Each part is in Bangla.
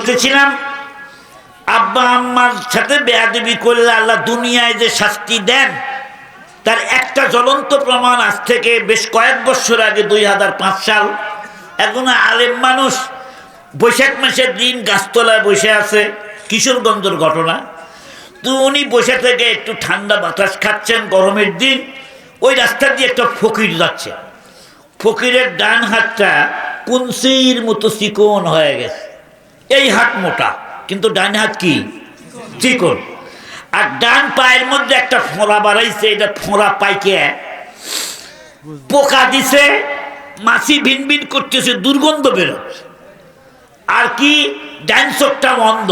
বলতেছিলাম আব্বা আম্মার সাথে বেয়াদবি করলে আল্লাহ দুনিয়ায় যে শাস্তি দেন তার একটা জ্বলন্ত প্রমাণ আজ থেকে বেশ কয়েক বছর আগে 2005 সাল একজন আলেম মানুষ বৈশাখ মাসের দিন গাছতলায় বসে আছে, কিশোরগঞ্জের ঘটনা। তো উনি বসে থেকে একটু ঠান্ডা বাতাস খাচ্ছেন, গরমের দিন। ওই রাস্তা দিয়ে একটা ফকির যাচ্ছে, ফকিরের ডান হাতটা কুনসির মতো চিকন হয়ে গেছে, এই হাত মোটা কিন্তু ডান হাত কি চিকন, আর ডান পায়ের মধ্যে একটা ফোঁড়া বাড়াইছে, এটা ফোঁড়া পাইকে পোকা দিছে, মাছি ভিন ভিন করতেছে, দুর্গন্ধ বেরোচ্ছে। আর কি ডান চোখটা বন্ধ।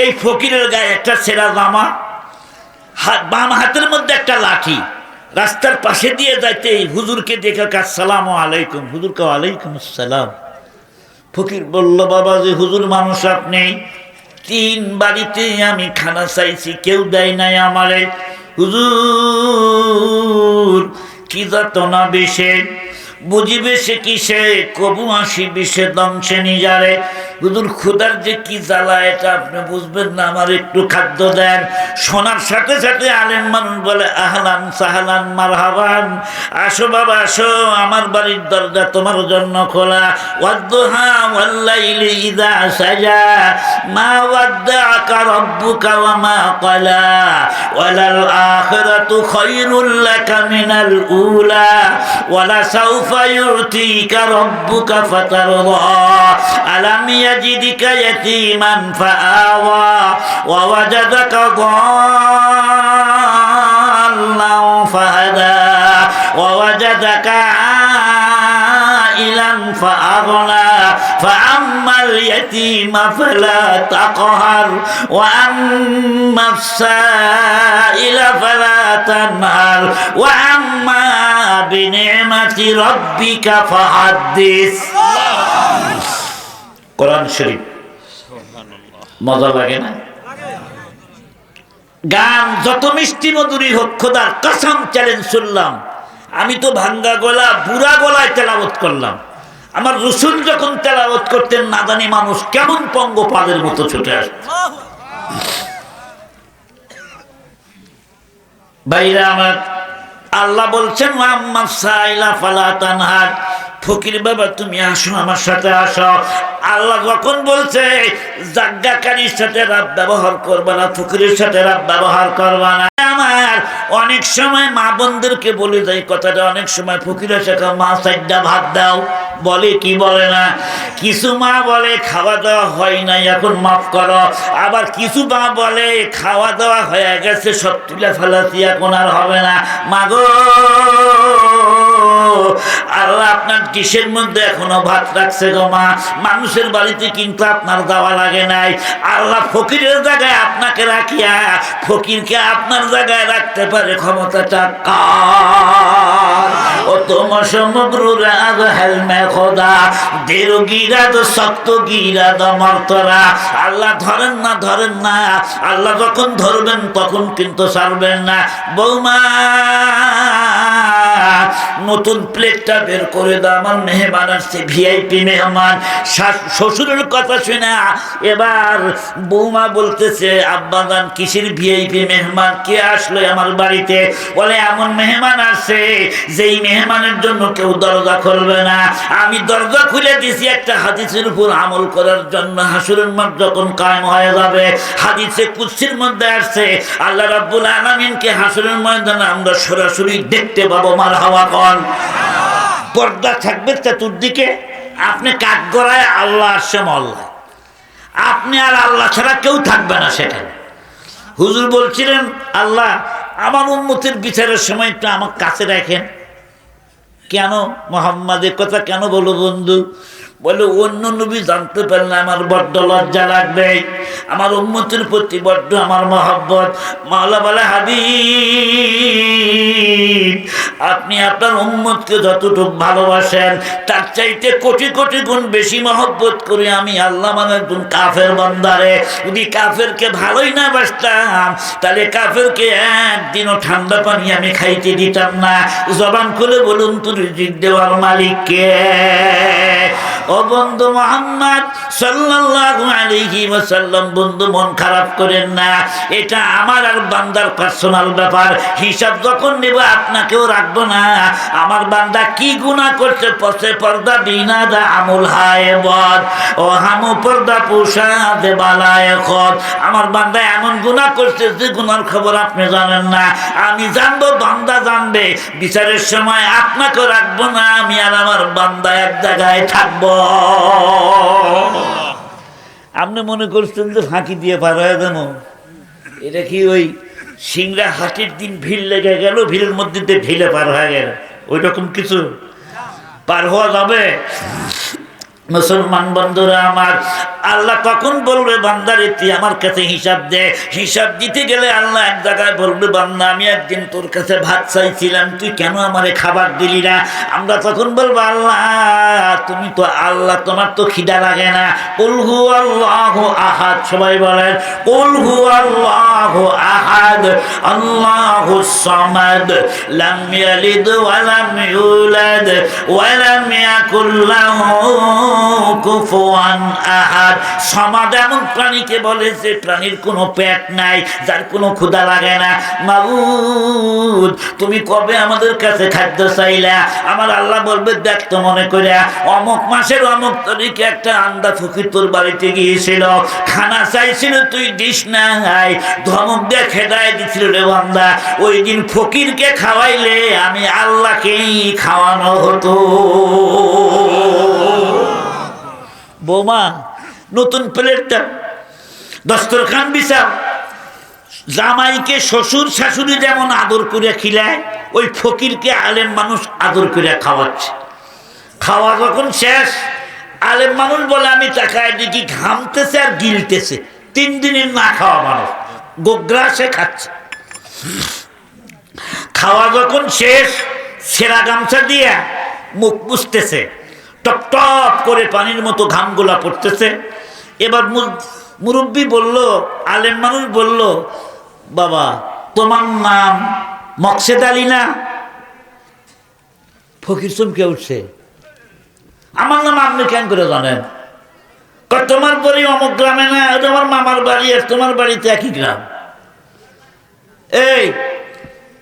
এই ফকিরের গায়ে একটা ছেঁড়া জামা, বাম হাতের মধ্যে একটা লাঠি। রাস্তার পাশে দিয়ে যাইতে হুজুরকে দেখে আসসালামু আলাইকুম, হুজুরকে ওয়ালাইকুম আসসালাম। ফকির বলল, বাবা যে হুজুর মানুষ আপনি, 3 বাড়িতে আমি খানা চাইছি, কেউ দেয় নাই আমারে। হুজুর কি যাতনা বেশে, বুঝিবে সে কিসে, কবু আসি বিষে দংশে নিজারে। হুজুর ক্ষুধার যে কি জ্বালা এটা আপনি বুঝবেন না, আমার একটু খাদ্য দেন। শোনার সাথে সাথে আলেম মানুষ বলে, আহলান সাহলান মারহাবান, আসো বাবা আসো, আমার বাড়ির দরজা তোমার জন্য খোলা। ওয়াদ্দুহা ওয়াল্লাইলি ইযা সাজা, মা ওয়াদ্দাআকা রাব্বুকা ওয়া মা ক্বালা, ওয়ালাল আখিরাতু খায়রুল লাকা মিনাল উলা, ওয়ালা সাউফা ইউতিকা রাব্বুকা ফাতারদা, আলাম ইয়াজিদিকা ইয়াতীমান ফাআওয়া, ওয়া ওয়াজাদাকা দাল্লান ফাহাদা, ওয়া ওয়াজাদাকা আইলান ফাআগনা, ফাআম্মাল ইয়াতীমা ফালা তাকহার, ওয়া আম্মাস সাইলা ফালা তানহার, ওয়া আম্মা বিনি'মাতি রাব্বিকা ফাহাদ্দিস। কোরআন শরীফ মজা লাগে না? গান যত মিষ্টি মধুরী হোক, খোদার কসম চ্যালেঞ্জ শুনলাম, আমি তো ভাঙ্গা গলা বুড়া গলায় তেলাওয়াত করলাম। আমার রসুল যখন তেলাওয়াত করতেন, না জানি মানুষ কেমন পঙ্গপালের মতো ছুটে আসত। ভাইরা আমার, আল্লাহ বলছেন আম্মা সাইলা ফালা তানহার, ফকির বাবা তুমি আসো, আমার সাথে আসো। আল্লাহ যখন বলছে জাজ্ঞাকারীর সাথে রাব ব্যবহার করবা না, ফকিরের সাথে রাব ব্যবহার করবা না। আমার অনেক সময় মা বোনদেরকে বলে যায় কথাটা, অনেক সময় ফকিরের সাথে মা সাইডা ভাত দাও বলে, কি বলে না? কিছু মা বলে খাওয়া দাওয়া হয় নাই, এখন মাফ করো। আবার কিছু মা বলে খাওয়া দাওয়া হয়ে গেছে, সব তুলে ফেলাছি, এখন আর হবে না। মাগো আল্লাহ আপনার ডিশের মধ্যে এখনো ভাত রাখছে গো মা, মানুষের বাড়িতে কিন্তু আপনার দেওয়া লাগে নাই। আল্লাহ ফকিরের জায়গায় আপনাকে রাখিয়া ফকিরকে আপনার জায়গায় রাখতে পারে, ক্ষমতাটা কার? ও তোমার সমগ্র রাগ হেলমে খোদা, দেরো গিরাদ শক্ত গিরাদ মর্তরা। আল্লাহ ধরেন না, ধরেন না। আল্লাহ যখন ধরবেন তখন কিন্তু ছাড়বেন না। বৌমা নতুন প্লেটটা বের করে দাও, আমার মেহমান আসছে, ভিআইপি মেহমান। শ্বশুরের কথা শুনে এবার বৌমা বলতেছে, আব্বাজান কিসের ভিআইপি মেহমান, কে আসলো আমার বাড়িতে? বলে এমন মেহমান আসছে যেই মেহমানের জন্য কেউ দরজা খুলবে না। আমি দরজা খুলে দিছি একটা হাদিসের উপর আমল করার জন্য। হাসরের মাঠ যখন কায়েম হয়ে যাবে, হাদিসে কুদসির মধ্যে আসছে আল্লাহ রাব্বুল আলামিনকে হাসরের ময়দানে আমরা সরাসরি দেখতে পাবো। মারহাবা কোন? পর্দা থাকবে চতুর্দিকে, আপনি কাঠ গড়ায়, আল্লাহ আসছে মহল্লা, আপনি আর আল্লাহ ছাড়া কেউ থাকবে না সেখানে। হুজুর বলছিলেন, আল্লাহ আমার উম্মতের বিচারের সময় একটু আমার কাছে রাখেন। কেন মুহাম্মাদের কথা কেন বলো বন্ধু? বলে অন্য নবী জানতে পারলে আমার বড্ড লজ্জা লাগবে, আমার উম্মতের প্রতি বড্ড আমার মহব্বত। মাওলা বলে, হাবিব আপনি আপনার উম্মতকে যতটুকু ভালোবাসেন তার চাইতে কোটি কোটি গুণ বেশি মহব্বত করি আমি আল্লাহ। মানে একজন কাফের বান্দারে যদি কাফেরকে ভালোই না বাসতাম, তাহলে কাফেরকে একদিনও ঠান্ডা পানি আমি খাইতে দিতাম না। জবান খুলে বলুন তো রিজিক দেওয়ার মালিক কে? ও ও বন্ধু মুহাম্মদ সাল্লাল্লাহু আলাইহি ওয়াসাল্লাম, বন্ধু মন খারাপ করেন না, এটা আমার আর বান্দার পার্সোনাল ব্যাপার। হিসাব যখন নেব আপনাকেও রাখবো না। আমার বান্দা কি গুনাহ করছে, পথে পর্দা বিনা দা আমুল হায় বদ ও হামু পর্দা পোশাদে বালায় খদ। আমার বান্দা এমন গুনাহ করছে যে গুনার খবর আপনি জানেন না, আমি জানবো, বান্দা জানবে। বিচারের সময় আপনাকেও রাখবো না, আমি আর আমার বান্দা এক জায়গায় থাকবো। আপনি মনে করছেন যে ফাঁকি দিয়ে পার হয়ে যাবো? এটা কি ওই সিংড়া হাটের দিন ভিড় লেগে গেল, ভিড়ের মধ্যে দিয়ে ঢিলে পার হয়ে গেল, ওই রকম কিছু পার হওয়া যাবে? মুসলমান বন্ধুরা আমার, আল্লাহ কখন বলবে বান্দারে তুই আমার কাছে হিসাব দে। হিসাব দিতে গেলে আল্লাহ এক জায়গায় বলবে, বান্দা আমি একদিন তোর কাছে ভাত চাইছিলাম, তুই কেন আমারে খাবার দিলি না? আমরা তখন বলবো, আল্লাহ তুমি তো আল্লাহ, তোমার তো খিদা লাগে না। কুল হুয়াল্লাহু আহাদ, সবাই বলেন কুল হুয়াল্লাহু আহাদ আল্লাহুস সামাদ লাম ইয়ালিদ ওয়া লাম ইউলাদ ওয়া লাম ইয়াকুল লাহু কুফুয়ান আহাদ। সমাদ এমন প্রাণীকে বলে যে প্রাণীর কোনো পেট নাই, যার কোনো ক্ষুধা লাগে না। মাবুদ তুমি কবে আমাদের কাছে খাদ্য চাইলা? আমার আল্লাহ বলবে, দেখ তো মনে করে অমুক মাসের অমুক তারিখে একটা আন্দা ফকির তোর বাড়িতে গিয়েছিল, খানা চাইছিল, তুই দিস নাই, ধমক দিয়ে খেদায় দিছিল রে বান্দা। ওই দিন ফকিরকে খাওয়াইলে আমি আল্লাহকেই খাওয়ানো হতো। বৌমা নতুন প্লেটটা দস্তরখান বিছাও। জামাইকে শ্বশুর শাশুড়ি যেমন আদর করে খিলায়, ওই ফকিরকে আলেম মানুষ আদর করে খাওয়াচ্ছে। খাওয়া যখন শেষ, আলেম মানুষ বলে, আমি তাকায় দেখি ঘামতেছে আর গিলতেছে। 3 দিনের না খাওয়া মানুষ গোগ্রাসে খাচ্ছে। খাওয়া যখন শেষ, সেরা গামছা দিয়ে মুখ মুছতেছে, টপ টপ করে পানির মতো ঘামগুলা পড়তেছে। এবার মুরব্বী বলল, আলেম মানুষ বলল, বাবা তোমার নাম মকসেদ আলী না? ফকির চমকে উঠছে, আমার নাম আপনি কেন করে জানেন? তোমার বাড়ি অমুক গ্রামে না, ওটা আমার মামার বাড়ি, আর তোমার বাড়িতে একই গ্রাম। এই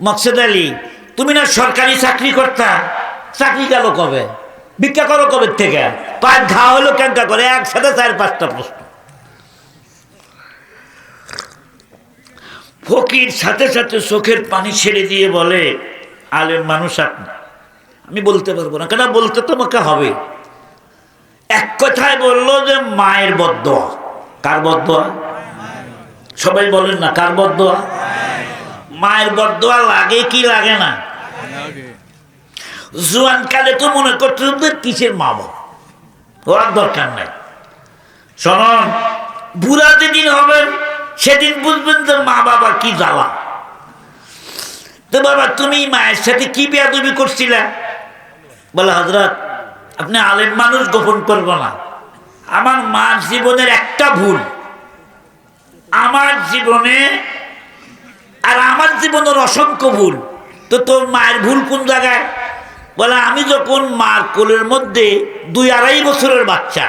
মকসেদ আলী, তুমি না সরকারি চাকরি করতা? চাকরি গেল কবে? ভিক্ষা করো কবে থেকে? পায়ের ঘা হলো কেনটা করে? একসাথে 4-5টা প্রশ্ন। ফকির সাথে সাথে চোখের পানি ছেড়ে দিয়ে বলে, আলেম মানুষ আপনি, আমি বলতে পারবো না। কেন বলতে তোমাকে হবে? এক কথায় বললো যে মায়ের বদদোয়া। কার বদদোয়া? সবাই বলেন না, কার বদদোয়া? মায়ের বদদোয়া লাগে কি লাগে না? জোয়ান কালে তো মনে করতে কিসের মা বাবা, ওর দরকার নাই। শোনন, বুড়া যেদিন হবেন সেদিন বুঝবেন যে মা বাবা কি জ্বালা। তো বাবা তুমি মায়ের সাথে কি বেয়াদবি করছিলা? বলে, হযরত আপনি আলেম মানুষ, গোপন করবো না, আমার মার জীবনের একটা ভুল, আমার জীবনে আর আমার জীবনের অসংখ্য ভুল। তো তোর মায়ের ভুল কোন জায়গায়? বলে, আমি যখন মার কোলের মধ্যে 2-2.5 বছরের বাচ্চা,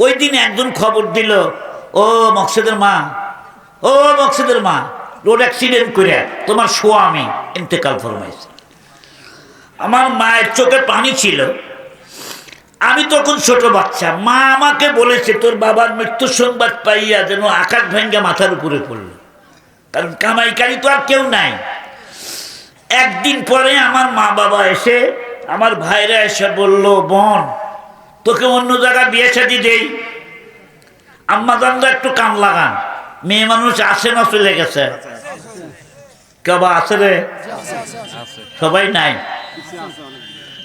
ওই দিন একজন খবর দিল, ও মকসেদের মা, ও মকসেদের মা, রোড অ্যাক্সিডেন্ট করে তোমার স্বামী ইন্তেকাল ফরমাইছে। আমার মায়ের চোখে পানি ছিল, আমি তখন ছোট বাচ্চা। মা আমাকে বলেছে, তোর বাবার মৃত্যুর সংবাদ পাইয়া যেন আকাশ ভেঙ্গা মাথার উপরে পড়ল, কারণ কামাইকারী তো আর কেউ নাই। একদিন পরে আমার মা বাবা এসে, আমার ভাইরা এসে বলল, বোন তোকে অন্য জায়গায় বিয়ে শাদী দেই। আম্মা জানলা একটু কান লাগান, মেয়ে মানুষ আসে না, চলে গেছে। কেবা আছে রে? সবাই নাই।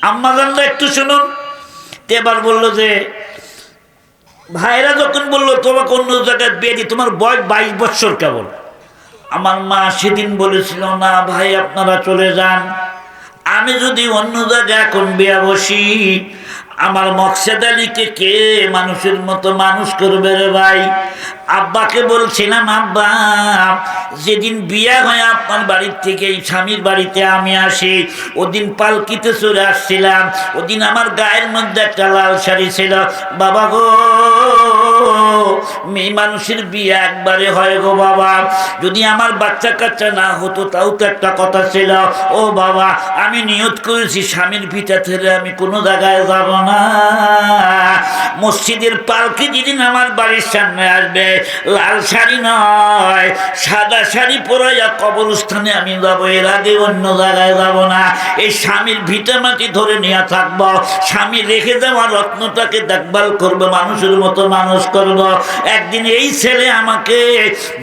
আম্মা জানলা একটু শুনুন। এবার বললো যে, ভাইরা যখন বললো তোমাকে অন্য জায়গায় বিয়ে দিই, তোমার বয়স 22 বছর কেবল। আমার মা সেদিন বলেছিল, না ভাই আপনারা চলে যান, আমি যদি অন্য জায়গায় এখন বিয়া বসি, আমার মকসেদ আলীকে কে মানুষের মতো মানুষ করবে রে ভাই? আব্বাকে বলছিলাম, আব্বা যেদিন বিয়া হয় আপনার বাড়ির থেকে এই স্বামীর বাড়িতে আমি আসি, ওদিন পালকিতে চড়ে আসছিলাম, ওদিন আমার গায়ের মধ্যে একটা লাল শাড়ি ছিল। বাবা গো, মেয়ে মানুষের বিয়ে একবারে হয় গো বাবা, যদি আমার বাচ্চা কাচ্চা না হতো তাও তো একটা কথা ছিল। ও বাবা, আমি নিয়ত করেছি স্বামীর ভিটা ছেড়ে আমি কোনো জায়গায় যাব না। মসজিদের পালকি যেদিন আমার বাড়ির সামনে আসবে, লাল শাড়ি নয় সাদা শাড়ি পরাইয়া কবরস্থানে আমি যাবো, এর আগে অন্য জায়গায় যাব না। এই স্বামীর ভিটা মাটি ধরে নিয়ে থাকবো, স্বামী রেখে দেওয়া রত্নটাকে দেখভাল করবো, মানুষের মতো মানুষ করবো। একদিন এই ছেলে আমাকে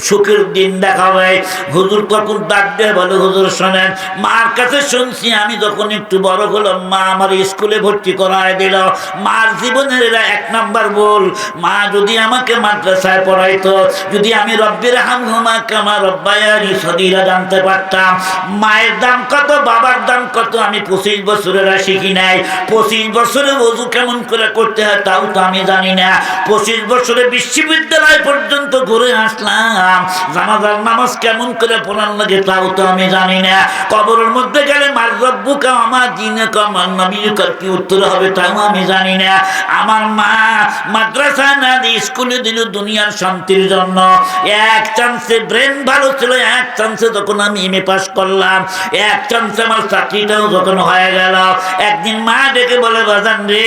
সুখের দিন দেখাবে। হুজুর তখন ডাক দিয়ে বলে, হুজুর শোনেন, মার কাছে শুনছি আমি যখন একটু বড় হলাম মা আমার স্কুলে ভর্তি করায় দিল। মার জীবনের এরা এক নাম্বার ভুল। মা যদি আমাকে মাদ্রাসায় পড়াইতো, যদি আমি রব্বির হামহুমা কামা রব্বায়ানি সগীরা জানতে পারতাম, মায়ের দাম কত বাবার দাম কত আমি 25 বছরের শিখি নাই। 25 বছরে ওযু কেমন করে করতে হয় তাও তো আমি জানি না। 25 বছরে বিশ্ববিদ্যালয় পর্যন্ত ঘুরে আসলাম, জানাজার নামাজ কেমন করে পড়ান লাগে তাও তো আমি জানি না। কবরের মধ্যে গেলে মার রব্বুকা আমার দিনুকা মান নবিয়ুকা কি উত্তর হবে তাও আমি জানি না। আমার মা মাদ্রাসা না দিয়ে স্কুলে দিল দুনিয়ার শান্তির জন্য। এক চান্সে ব্রেন ভালো ছিল, এক চান্সে যখন আমি এমএ পাস করলাম, এক চান্সে আমার চাকরিটাও যখন হয়ে গেল, একদিন মা ডেকে বলে, বাজান রে,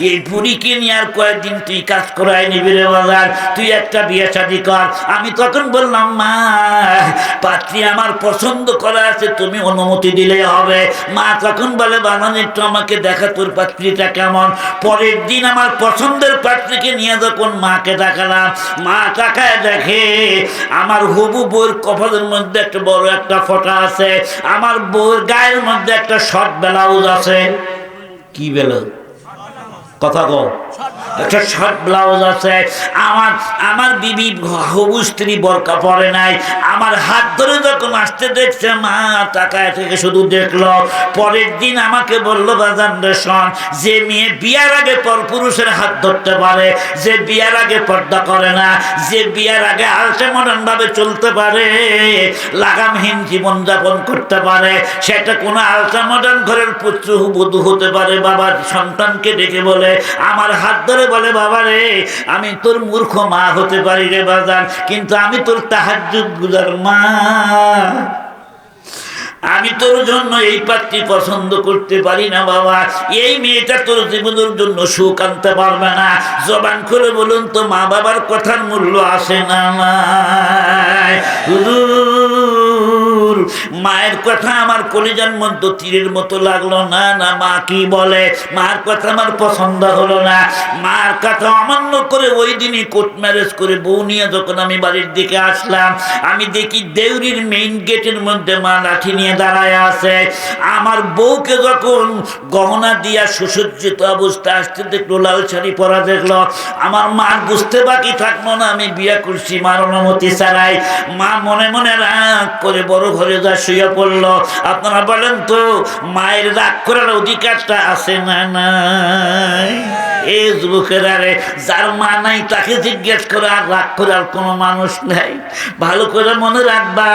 এই বুড়িকে নিয়ে আর কয়েকদিন তুই কাজ করাই নিবি রে বাজান, তুই একটা বিয়ে শাদী কর। আমি তখন বললাম, মা পাত্রী আমার পছন্দ করা আছে, তুমি অনুমতি দিলে হবে। মা তখন বলে, বাজান একটু আমাকে দেখা তোর পাত্রীটা কেমন। পরের দিন আমার পছন্দের পাত্রীকে নিয়ে যখন মাকে দেখালাম, মা তাকায় দেখে আমার হবু বউর কপালের মধ্যে একটা বড় একটা ফোঁটা আছে, আমার বউর গায়ের মধ্যে একটা শর্ট ব্লাউজ আছে। কি ব্লাউজ? কথা কও। একটা শর্ট ব্লাউজ আছে। আমার বিবি হবু স্ত্রী বোরকা পরে নাই। আমার হাত ধরে যখন আসতে দেখছে, মা তাকায় থেকে শুধু দেখলো। পরের দিন আমাকে বললো, বাজান রে শোন, যে মেয়ে বিয়ার আগে পরপুরুষের হাত ধরতে পারে, যে বিয়ার আগে পর্দা করে না, যে বিয়ার আগে আলসে মডার্ন ভাবে চলতে পারে, লাগামহীন জীবনযাপন করতে পারে, সেটা কোনো আলসা মডার্ন ঘরের পুত্র বধূ হতে পারে। বাবার সন্তানকে ডেকে বলে, আমার হাত ধরে বলে, বাবা রে, আমি তোর মূর্খ মা হতে পারি রে বাজান, কিন্তু আমি তোর তাহাজ্জুদ গুজার মা। আমি তোর জন্য এই পাত্রী পছন্দ করতে পারি না বাবা। এই মেয়েটা তোর জীবনের জন্য সুখ আনতে পারবে না। জবান করে বলুন তো, মা বাবার কথার মূল্য আসে না? মায়ের কথা আমার কলিজার মধ্যে তীরের মতো লাগলো না। না, মা কি বলে, মার কথা আমার পছন্দ হলো না। মার কথা অমান্য করে ওই দিনই কোর্ট ম্যারেজ করে বউ নিয়ে যখন আমি বাড়ির দিকে আসলাম, আমি দেখি দেউরির মেইন গেটের মধ্যে মা লাঠি নিয়ে দাঁড়ায় আছে। আমার বউকে যখন গহনা দিয়া সুসজ্জিত অবস্থা আসতে দেখলো, লাল শাড়ি পরা দেখলো, আমার মার বুঝতে বাকি থাকলো না আমি বিয়ে করছি মার অনুমতি ছাড়াই। মা মনে মনে রাগ করে বড় ঘরে যা শুয়ে পড়লো। আপনারা বলেন তো, মায়ের রাগ করার অধিকারটা আছে না নাই? এই যুবকেরা রে, যার মা নাই তাকে জিজ্ঞেস করে, আর রাগ করার কোনো মানুষ নাই। ভালো করে মনে রাখবা,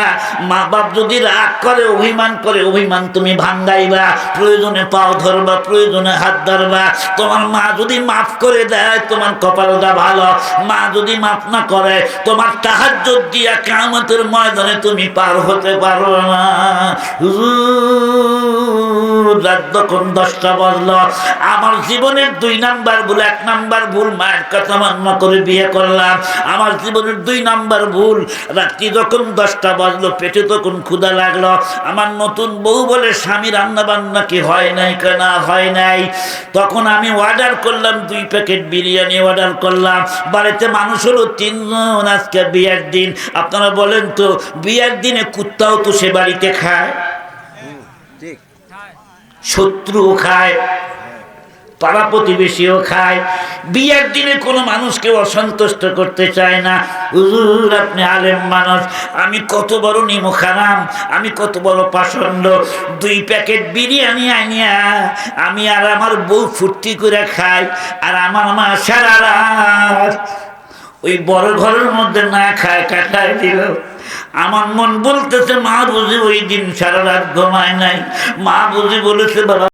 মা বাপ যদি রাগ করে, অভিমান করে, অভিমান তুমি ভাঙ্গাইবা, প্রয়োজনে পাও ধরবা, প্রয়োজনে হাত ধরবা। তোমার মা যদি মাফ করে দেয় তোমার কপালটা ভালো, মা যদি মাফ না করে তোমার তাহাজ্জুদ দিয়া কিয়ামতের ময়দানে তুমি পার হতে পারো না। রাত যখন 10টা বাজলো, আমার জীবনের 2 নাম্বার ভুল। 1 নাম্বার ভুল, মায়ের কথা মান্য করে বিয়ে করলাম। আমার জীবনের 2 নাম্বার ভুল, রাত্রি যখন 10টা বাজলো, পেটে তখন ক্ষুধা লাগলো। আমার নতুন বউ বলে, স্বামী রান্না বান্না কি হয় নাই? কেনা হয় নাই। তখন আমি অর্ডার করলাম 2 প্যাকেট বিরিয়ানি অর্ডার করলাম। বাড়িতে মানুষ হলো 3 জন। আজকে বিয়ের দিন। আপনারা বলেন তো, বিয়ের দিনে কুত্তাও তো সে বাড়িতে খায়, শত্রু খায়, পাড়া প্রতিবেশীও খায়। বিয়ের দিনে কোনো মানুষকে অসন্তুষ্ট করতে চায় না। হুজুর আপনি আলেম মানুষ, আমি কত বড় নিমখারাম, আমি কত বড় পাষণ্ড, 2 প্যাকেট বিরিয়ানি আনিয়া আমি আর আমার বউ ফুর্তি করে খাই, আর আমার মা সারা রাত ওই বড় ঘরের মধ্যে না খায় কাটায় দিল। আমার মন বলতেছে মা বুঝি ওই দিন সারা রাত ঘুমায় নাই, মা বুঝি বলেছে বাবা